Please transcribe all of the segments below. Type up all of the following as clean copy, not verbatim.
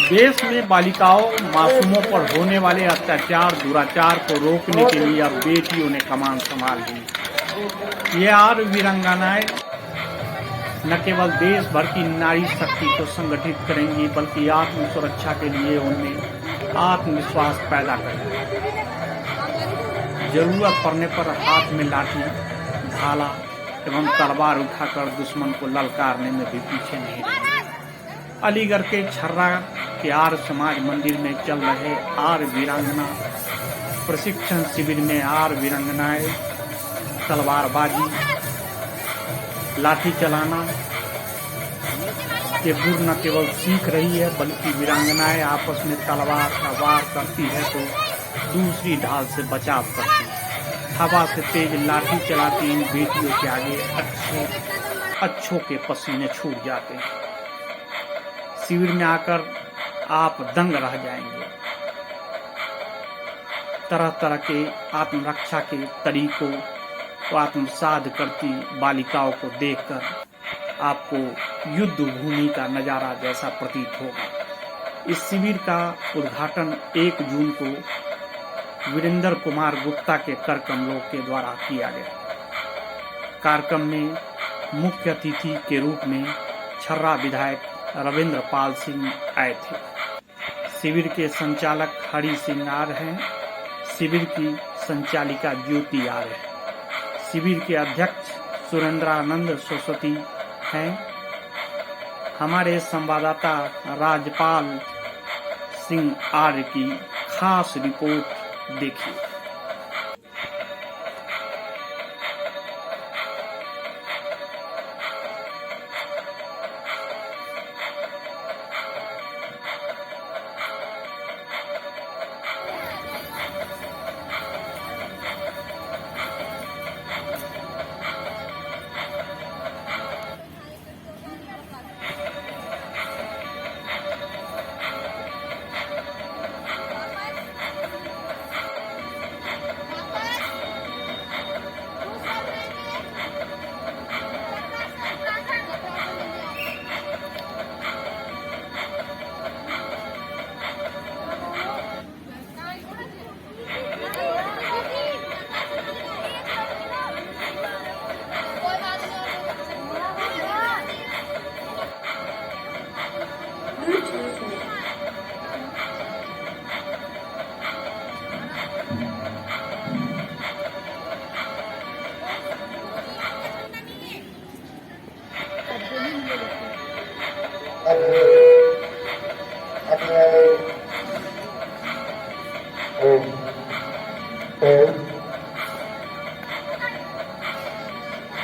देश में बालिकाओं मासूमों पर होने वाले अत्याचार दुराचार को रोकने के लिए अब बेटियों ने कमान संभाल ली। ये 8 वीरांगनाएं न केवल देश भर की नारी शक्ति को संगठित करेंगी बल्कि आत्म सुरक्षा के लिए उनमें आत्मविश्वास पैदा करेंगी। जरूरत पड़ने पर हाथ में लाठी, भाला एवं तलवार उठाकर दुश्मन को ललकारने में भी पीछे नहीं रहेंगे। अलीगढ़ के छर्रा के आर्य समाज मंदिर में चल रहे आर्य वीरांगना प्रशिक्षण शिविर में आर्य वीरांगनाएं तलवारबाजी, लाठी चलाना के गुर न केवल सीख रही है बल्कि वीरांगनाएं आपस में तलवार का वार करती है तो दूसरी ढाल से बचाव करती है। हवा से तेज लाठी चलाती इन बेटियों के आगे अच्छों के पसीने छूट जाते हैं। शिविर में आकर आप दंग रह जाएंगे। तरह तरह के आत्मरक्षा के तरीकों को आत्मसात करती बालिकाओं को देखकर आपको युद्ध भूमि का नजारा जैसा प्रतीत होगा। इस शिविर का उद्घाटन 1 जून को वीरेंद्र कुमार गुप्ता के कर कमलों के द्वारा किया गया। कार्यक्रम में मुख्य अतिथि के रूप में छर्रा विधायक रविंद्र पाल सिंह आए थे। शिविर के संचालक हरि सिंह आर हैं। शिविर की संचालिका ज्योति आर है। शिविर के अध्यक्ष सुरेंद्रानंद सरस्वती हैं। हमारे संवाददाता राजपाल सिंह आर्य की खास रिपोर्ट देखिए।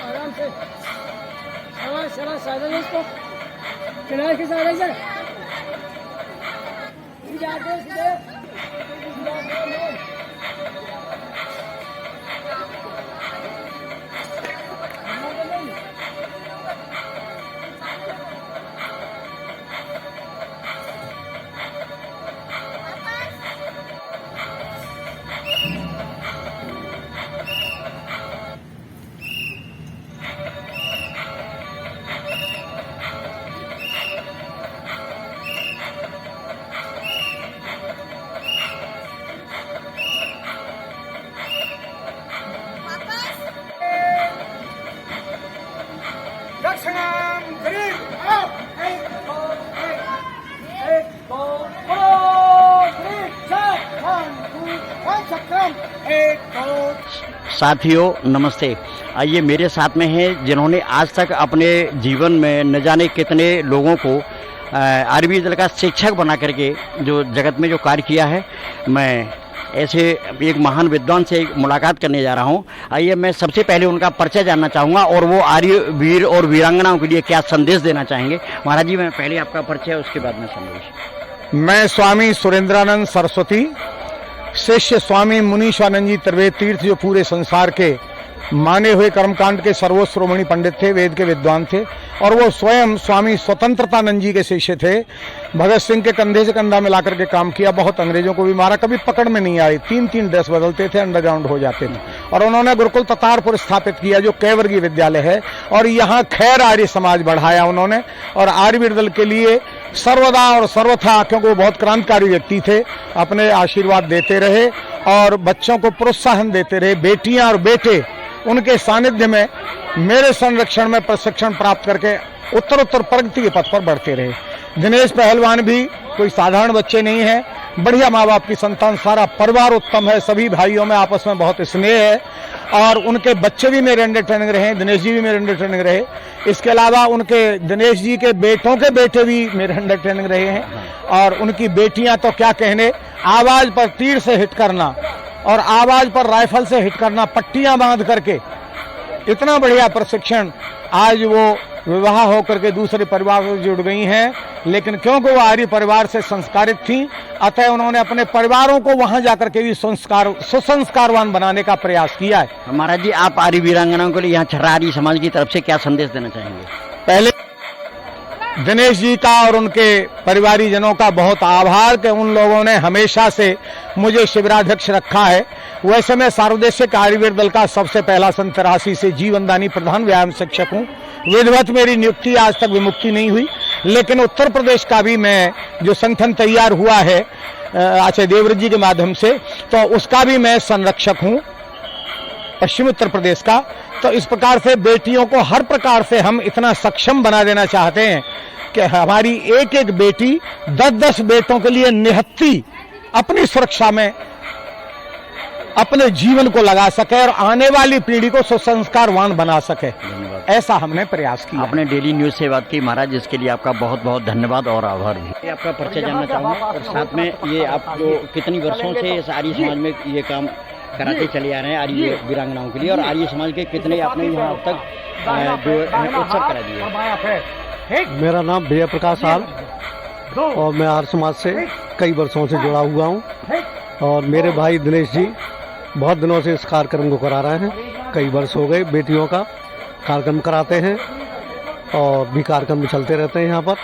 आराम से साइड इसको किनारे के साइड से साथियों नमस्ते। आइए मेरे साथ में हैं जिन्होंने आज तक अपने जीवन में न जाने कितने लोगों को आर्मी दल का शिक्षक बना करके जो जगत में जो कार्य किया है। मैं ऐसे एक महान विद्वान से मुलाकात करने जा रहा हूं। आइए मैं सबसे पहले उनका परिचय जानना चाहूँगा और वो आर्य वीर और वीरांगनाओं के लिए क्या संदेश देना चाहेंगे। महाराज जी, मैं पहले आपका परिचय उसके बाद में संदेश। मैं स्वामी सुरेंद्रानंद सरस्वती, शिष्य स्वामी मुनीश्वरानंद जी त्रिवेद तीर्थ, जो पूरे संसार के माने हुए कर्मकांड के सर्वोच्च श्रोमणी पंडित थे, वेद के विद्वान थे, और वो स्वयं स्वामी स्वतंत्रतानंद जी के शिष्य थे। भगत सिंह के कंधे से कंधा मिलाकर के काम किया, बहुत अंग्रेजों को भी मारा, कभी पकड़ में नहीं आई, 3-3 ड्रेस बदलते थे, अंडरग्राउंड हो जाते थे। और उन्होंने गुरुकुल ततारपुर स्थापित किया जो कैवर्गीय विद्यालय है, और यहाँ खैर आर्य समाज बढ़ाया उन्होंने। और आर्यवीर दल के लिए सर्वदा और सर्वथा, क्योंकि वो बहुत क्रांतिकारी व्यक्ति थे, अपने आशीर्वाद देते रहे और बच्चों को प्रोत्साहन देते रहे। बेटियां और बेटे उनके सानिध्य में मेरे संरक्षण में प्रशिक्षण प्राप्त करके उत्तर प्रगति के पथ पर बढ़ते रहे। दिनेश पहलवान भी कोई साधारण बच्चे नहीं है, बढ़िया माँ बाप की संतान, सारा परिवार उत्तम है, सभी भाइयों में आपस में बहुत स्नेह है, और उनके बच्चे भी मेरे अंडर ट्रेनिंग रहे, दिनेश जी भी मेरे अंडर ट्रेनिंग रहे। इसके अलावा उनके दिनेश जी के बेटों के बेटे भी मेरे अंडर ट्रेनिंग रहे हैं, और उनकी बेटियां तो क्या कहने, आवाज पर तीर से हिट करना और आवाज पर राइफल से हिट करना, पट्टियां बांध करके, इतना बढ़िया प्रशिक्षण। आज वो विवाह होकर के दूसरे परिवार से जुड़ गई हैं, लेकिन क्योंकि वो आर्य परिवार से संस्कारित थी, अतः उन्होंने अपने परिवारों को वहां जाकर के भी सुसंस्कारवान बनाने का प्रयास किया है। महाराज जी, आप आर्य वीरांगनाओं के लिए यहाँ छर्रा आर्य समाज की तरफ से क्या संदेश देना चाहेंगे? पहले दिनेश जी का और उनके परिवारीजनों का बहुत आभार कि उन लोगों ने हमेशा से मुझे शिविराध्यक्ष रखा है। वैसे मैं सार्वदेशिक आयुर्वेद दल का सबसे पहला सन 83 से जीवनदानी प्रधान व्यायाम शिक्षक हूँ। विधिवत मेरी नियुक्ति आज तक विमुक्ति नहीं हुई, लेकिन उत्तर प्रदेश का भी मैं जो संगठन तैयार हुआ है आचार्य देवव्रत जी के माध्यम से, तो उसका भी मैं संरक्षक हूँ, पश्चिम उत्तर प्रदेश का। तो इस प्रकार से बेटियों को हर प्रकार से हम इतना सक्षम बना देना चाहते हैं कि हमारी एक एक बेटी 10-10 बेटों के लिए निहत्ती अपनी सुरक्षा में अपने जीवन को लगा सके और आने वाली पीढ़ी को सुसंस्कारवान बना सके, ऐसा हमने प्रयास किया। आपने डेली न्यूज से बात की महाराज, इसके लिए आपका बहुत बहुत धन्यवाद और आभार भी। आपका परिचय जानना चाहूँगा, और साथ में ये आप जो कितनी वर्षों से इस आर्य समाज में ये काम कराते चले आ रहे हैं आर्य वीरांगनाओं के लिए, और आर्य समाज के कितने आपने यहाँ अब तक जो उत्सव करा दिए? मेरा नाम विजय प्रकाश आल, और मैं आर्य समाज से कई वर्षों से जुड़ा हुआ हूँ, और मेरे भाई दिनेश जी बहुत दिनों से इस कार्यक्रम को करा रहे हैं। कई वर्ष हो गए, बेटियों का कार्यक्रम कराते हैं और भी कार्यक्रम चलते रहते हैं यहाँ पर।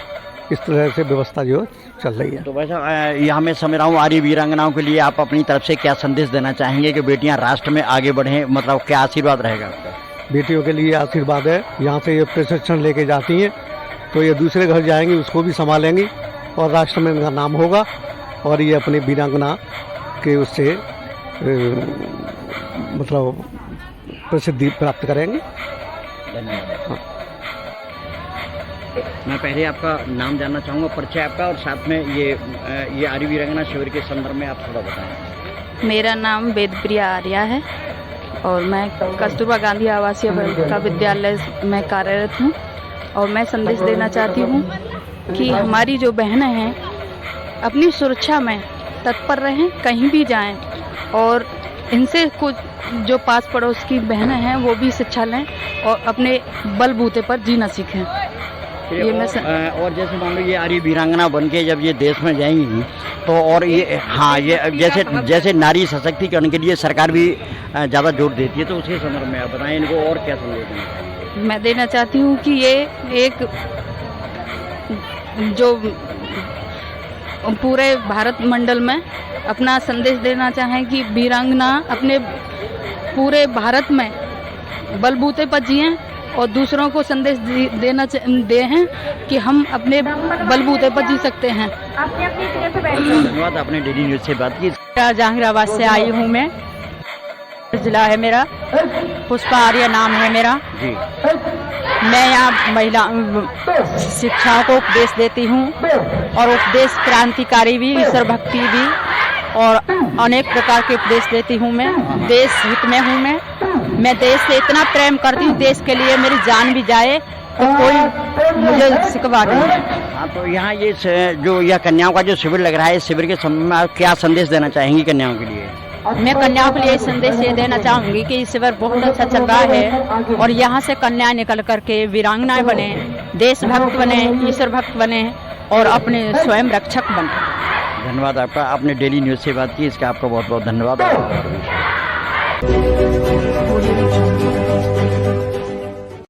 इस तरह से व्यवस्था जो चल रही है। तो वैसा यहाँ मैं समझ रहा हूँ आर्य वीरांगनाओं के लिए आप अपनी तरफ से क्या संदेश देना चाहेंगे कि बेटियाँ राष्ट्र में आगे बढ़ें, मतलब क्या आशीर्वाद रहेगा आपका? बेटियों के लिए आशीर्वाद है, यहाँ से ये प्रशिक्षण लेके जाती हैं तो ये दूसरे घर जाएंगी, उसको भी संभालेंगी और राष्ट्र में इनका नाम होगा, और ये अपने वीरांगना के उससे मतलब प्रसिद्धि प्राप्त करेंगे। धन्यवाद। हाँ। मैं पहले आपका नाम जानना चाहूँगा, परिचय आपका, और साथ में ये आर्य वीरांगना शिविर के संदर्भ में आप थोड़ा बताएं। मेरा नाम वेदप्रिया आर्या है और मैं कस्तूरबा गांधी आवासीय बालिका विद्यालय में कार्यरत हूँ, और मैं संदेश देना चाहती हूँ कि हमारी जो बहनें हैं अपनी सुरक्षा में तत्पर रहें, कहीं भी जाएं, और इनसे कुछ जो पास पड़ोस की बहनें हैं वो भी शिक्षा लें और अपने बलबूते पर जीना सीखें। ये मैं और जैसे मान लो ये आर्य वीरांगना बन के जब ये देश में जाएंगी तो, और ये हाँ, ये जैसे नारी सशक्तिकरण के लिए सरकार भी ज़्यादा जोर देती है, तो उसके संदर्भ में आप बताएं इनको और क्या संदेश देना चाहिए? मैं देना चाहती हूँ कि ये एक जो पूरे भारत मंडल में अपना संदेश देना चाहें कि वीरांगना अपने पूरे भारत में बलबूते पर जिएं और दूसरों को संदेश दे हैं कि हम अपने बलबूते पर जी सकते हैं। धन्यवाद। आपने डेली न्यूज से बात की। जहांगीराबाद से आई हूँ मैं, जिला है मेरा, पुष्पा आर्य नाम है मेरा जी। मैं यहाँ महिला शिक्षाओं को उपदेश देती हूँ, और उपदेश क्रांतिकारी भी, ईश्वर भक्ति भी, और अनेक प्रकार के उपदेश देती हूँ। मैं देश हित में हूँ। मैं देश से इतना प्रेम करती हूँ, देश के लिए मेरी जान भी जाए तो कोई मुझे सिकवा नहीं। हाँ, तो यहाँ ये जो यह कन्याओं का जो शिविर लग रहा है, इस शिविर के संबंध में आप क्या संदेश देना चाहेंगी कन्याओं के लिए? मैं कन्याओं के लिए संदेश ये देना चाहूँगी कि शिविर बहुत अच्छा चल रहा है, और यहाँ से कन्याएं निकल करके वीरांगनाएं बने, देशभक्त बने, ईश्वर भक्त बने, और अपने स्वयं रक्षक बने। धन्यवाद आपका। आपने डेली न्यूज से बात की, इसका आपका बहुत बहुत धन्यवाद।